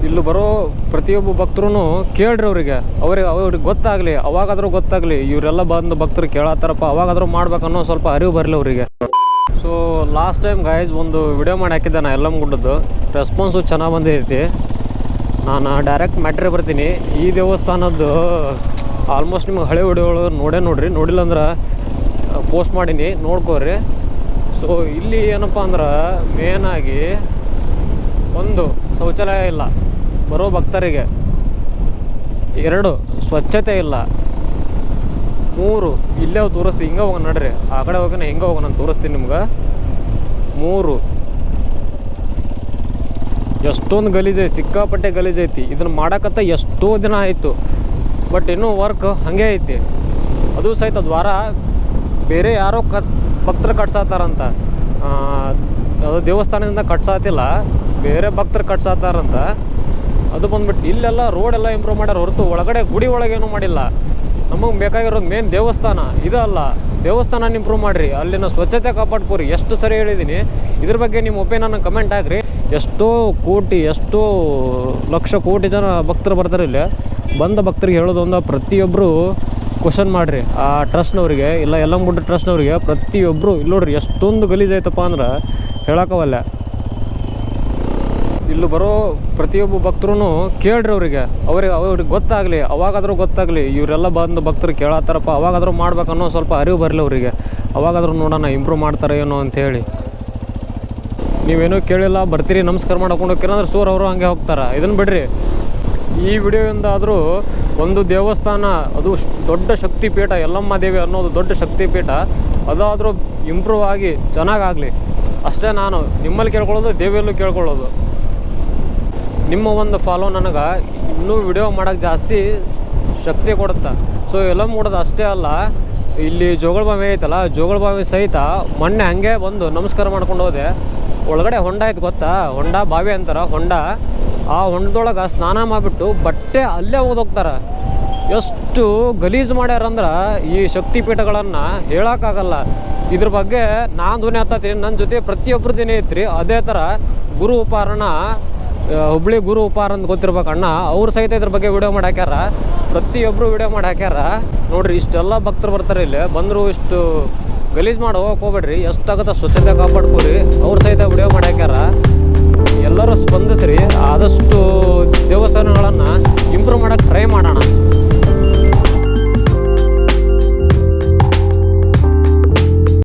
ಇಲ್ಲಿ ಬರೋ ಪ್ರತಿಯೊಬ್ಬ ಭಕ್ತರು ಕೇಳ್ರಿ ಅವ್ರಿಗೆ ಗೊತ್ತಾಗಲಿ, ಅವಾಗಾದರೂ ಗೊತ್ತಾಗಲಿ ಇವರೆಲ್ಲ ಬಂದು ಭಕ್ತರು ಕೇಳತ್ತಾರಪ್ಪ, ಅವಾಗಾದರೂ ಮಾಡ್ಬೇಕನ್ನೋ ಸ್ವಲ್ಪ ಅರಿವು ಬರಲಿ ಅವರಿಗೆ. ಸೊ ಲಾಸ್ಟ್ ಟೈಮ್ ಗೈಸ್ ಒಂದು ವಿಡಿಯೋ ಮಾಡಿ ಹಾಕಿದ್ದೆ ನಾ ಯಲ್ಲಮ್ಮಗುಡ್ಡದ್ದು, ರೆಸ್ಪಾನ್ಸು ಚೆನ್ನಾಗಿ ಬಂದೈತಿ. ನಾನು ಡೈರೆಕ್ಟ್ ಮ್ಯಾಟ್ರಿಗೆ ಬರ್ತೀನಿ. ಈ ದೇವಸ್ಥಾನದ್ದು ಆಲ್ಮೋಸ್ಟ್ ನಿಮ್ಗೆ ಹಳೆ ವಿಡಿಯೋಗಳು ನೋಡ್ರಿ, ನೋಡಿಲ್ಲ ಅಂದ್ರೆ ಪೋಸ್ಟ್ ಮಾಡೀನಿ, ನೋಡ್ಕೋರಿ. ಸೊ ಇಲ್ಲಿ ಏನಪ್ಪ ಅಂದ್ರೆ ಮೇನಾಗಿ ಒಂದು ಶೌಚಾಲಯ ಇಲ್ಲ ಬರೋ ಭಕ್ತರಿಗೆ, 2 ಸ್ವಚ್ಛತೆ ಇಲ್ಲ, 3 ಇಲ್ಲೇ ತೋರಿಸ್ತೀನಿ, ಹಿಂಗೆ ಹೋಗೋಣ ನಡ್ರಿ, ಆ ಕಡೆ ಹೋಗೋಣ ಹಿಂಗೆ ಹೋಗೋಣ ನಾನು ತೋರಿಸ್ತೀನಿ ನಿಮ್ಗೆ. 3 ಎಷ್ಟೊಂದು ಗಲೀಜೈತಿ, ಸಿಕ್ಕಾಪಟ್ಟೆ ಗಲೀಜೈತಿ. ಇದನ್ನು ಮಾಡೋಕತ್ತ ಎಷ್ಟೋ ದಿನ ಆಯಿತು, ಬಟ್ ಇನ್ನೂ ವರ್ಕ್ ಹಾಗೆ ಐತಿ. ಅದು ಸಹಿತ ದ್ವಾರ ಬೇರೆ ಯಾರೋ ಭಕ್ತರು ಕಟ್ಸಾತಾರಂತ, ಅದು ದೇವಸ್ಥಾನದಿಂದ ಕಟ್ಸಾತಿಲ್ಲ, ಬೇರೆ ಭಕ್ತರು ಕಟ್ಸಾತಾರಂತ. ಅದು ಬಂದ್ಬಿಟ್ಟು ಇಲ್ಲೆಲ್ಲ ರೋಡೆಲ್ಲ ಇಂಪ್ರೂವ್ ಮಾಡ್ಯಾರ ಹೊರತು ಒಳಗಡೆ ಗುಡಿ ಒಳಗೇನು ಮಾಡಿಲ್ಲ. ನಮಗೆ ಬೇಕಾಗಿರೋದು ಮೇನ್ ದೇವಸ್ಥಾನ ಇದಲ್ಲ. ದೇವಸ್ಥಾನ ಇಂಪ್ರೂವ್ ಮಾಡಿರಿ, ಅಲ್ಲಿನ ಸ್ವಚ್ಛತೆ ಕಾಪಾಡ್ಕೋರಿ. ಎಷ್ಟು ಸರಿ ಹೇಳಿದ್ದೀನಿ, ಇದ್ರ ಬಗ್ಗೆ ನಿಮ್ಮ ಒಪಿನಿಯನ್ ಕಮೆಂಟ್ ಹಾಕ್ರಿ. ಎಷ್ಟೋ ಲಕ್ಷ ಕೋಟಿ ಜನ ಭಕ್ತರು ಬರ್ತಾರೆ. ಇಲ್ಲಿ ಬಂದ ಭಕ್ತರಿಗೆ ಹೇಳೋದೊಂದು, ಪ್ರತಿಯೊಬ್ಬರು ಕ್ವಶನ್ ಮಾಡಿರಿ ಆ ಟ್ರಸ್ಟ್ನವ್ರಿಗೆ, ಇಲ್ಲ ಯಲ್ಲಮ್ಮಗುಡ್ಡ ಟ್ರಸ್ಟ್ನವ್ರಿಗೆ. ಪ್ರತಿಯೊಬ್ಬರು ಇಲ್ಲಿ ನೋಡ್ರಿ ಎಷ್ಟೊಂದು ಗಲೀಜೈತಪ್ಪ ಅಂದ್ರೆ ಹೇಳೋಕ್ಕವಲ್ಲ. ಇಲ್ಲಿ ಬರೋ ಪ್ರತಿಯೊಬ್ಬ ಭಕ್ತರು ಕೇಳ್ರಿ ಅವ್ರಿಗೆ ಗೊತ್ತಾಗಲಿ, ಅವಾಗಾದರೂ ಗೊತ್ತಾಗಲಿ ಇವರೆಲ್ಲ ಬಂದು ಭಕ್ತರು ಕೇಳತ್ತಾರಪ್ಪ, ಅವಾಗಾದರೂ ಮಾಡ್ಬೇಕನ್ನೋ ಸ್ವಲ್ಪ ಅರಿವು ಬರಲಿ ಅವರಿಗೆ. ಅವಾಗಾದರೂ ನೋಡೋಣ ಇಂಪ್ರೂವ್ ಮಾಡ್ತಾರೆ ಏನೋ ಅಂಥೇಳಿ. ನೀವೇನೋ ಕೇಳಿಲ್ಲ, ಬರ್ತೀರಿ ನಮಸ್ಕಾರ ಮಾಡ್ಕೊಂಡು ಹೋಗ್ತೀರಂದ್ರೆ ಸೂರ್ ಅವರು ಹಂಗೆ ಹೋಗ್ತಾರೆ. ಇದನ್ನು ಬಿಡ್ರಿ. ಈ ವಿಡಿಯೋಯಿಂದ ಆದರೂ ಒಂದು ದೇವಸ್ಥಾನ, ಅದು ದೊಡ್ಡ ಶಕ್ತಿಪೀಠ, ಯಲ್ಲಮ್ಮ ದೇವಿ ಅನ್ನೋದು ದೊಡ್ಡ ಶಕ್ತಿಪೀಠ, ಅದಾದರೂ ಇಂಪ್ರೂವ್ ಆಗಿ ಚೆನ್ನಾಗಾಗಲಿ ಅಷ್ಟೇ ನಾನು ನಿಮ್ಮಲ್ಲಿ ಕೇಳ್ಕೊಳ್ಳೋದು, ದೇವಿಯಲ್ಲೂ ಕೇಳ್ಕೊಳ್ಳೋದು. ನಿಮ್ಮ ಒಂದು ಫಾಲೋ ನನಗೆ ಇನ್ನೂ ವಿಡಿಯೋ ಮಾಡೋಕ್ಕೆ ಜಾಸ್ತಿ ಶಕ್ತಿ ಕೊಡುತ್ತೆ. ಸೊ ಯಲ್ಲಮ್ಮಗುಡ್ಡದ ಅಷ್ಟೇ ಅಲ್ಲ, ಇಲ್ಲಿ ಜೋಗಳಬಾವಿ ಐತಲ್ಲ, ಜೋಗಳಬಾವಿ ಸಹಿತ ಮೊನ್ನೆ ಹಾಗೆ ಬಂದು ನಮಸ್ಕಾರ ಮಾಡ್ಕೊಂಡು ಹೋದೆ. ಒಳಗಡೆ ಹೊಂಡ ಐತೆ ಗೊತ್ತಾ, ಹೊಂಡ ಬಾವಿ ಅಂತಾರೆ, ಹೊಂಡ. ಆ ಹೊಂಡದೊಳಗೆ ಸ್ನಾನ ಮಾಡಿಬಿಟ್ಟು ಬಟ್ಟೆ ಅಲ್ಲೇ ಹೋಗ್ತಾರೆ. ಎಷ್ಟು ಗಲೀಜು ಮಾಡ್ಯಾರಂದ್ರೆ ಈ ಶಕ್ತಿಪೀಠಗಳನ್ನು ಹೇಳೋಕ್ಕಾಗಲ್ಲ. ಇದ್ರ ಬಗ್ಗೆ ನಾನು ಧ್ವನಿ ಹತ್ತೀನಿ, ನನ್ನ ಜೊತೆ ಪ್ರತಿಯೊಬ್ಬರು ದಿನ ಐತ್ರಿ. ಅದೇ ಥರ ಗುರು ಉಪಹಾರಣ, ಹುಬ್ಳಿ ಗುರು ಉಪಹಾರ ಅಂತ ಗೊತ್ತಿರ್ಬೇಕು ಅಣ್ಣ, ಅವ್ರು ಸಹಿತ ಇದ್ರ ಬಗ್ಗೆ ವಿಡಿಯೋ ಮಾಡಿ ಹಾಕ್ಯಾರ. ಪ್ರತಿಯೊಬ್ಬರು ವಿಡಿಯೋ ಮಾಡಿ ಹಾಕ್ಯಾರ. ನೋಡಿರಿ ಇಷ್ಟೆಲ್ಲ ಭಕ್ತರು ಬರ್ತಾರೆ, ಇಲ್ಲಿ ಬಂದರು ಇಷ್ಟು ಗಲೀಜು ಮಾಡಿ ಹೋಗಕ್ಕೆ ಹೋಗ್ಬೇಡ್ರಿ, ಎಷ್ಟಾಗುತ್ತೆ ಸ್ವಚ್ಛತೆ ಕಾಪಾಡ್ಕೋರಿ. ಅವ್ರು ಸಹಿತ ವಿಡಿಯೋ ಮಾಡಿ ಹಾಕ್ಯಾರ. ಎಲ್ಲರೂ ಸ್ಪಂದಿಸ್ರಿ, ಆದಷ್ಟು ದೇವಸ್ಥಾನಗಳನ್ನು ಇಂಪ್ರೂವ್ ಮಾಡೋಕ್ಕೆ ಟ್ರೈ ಮಾಡೋಣ.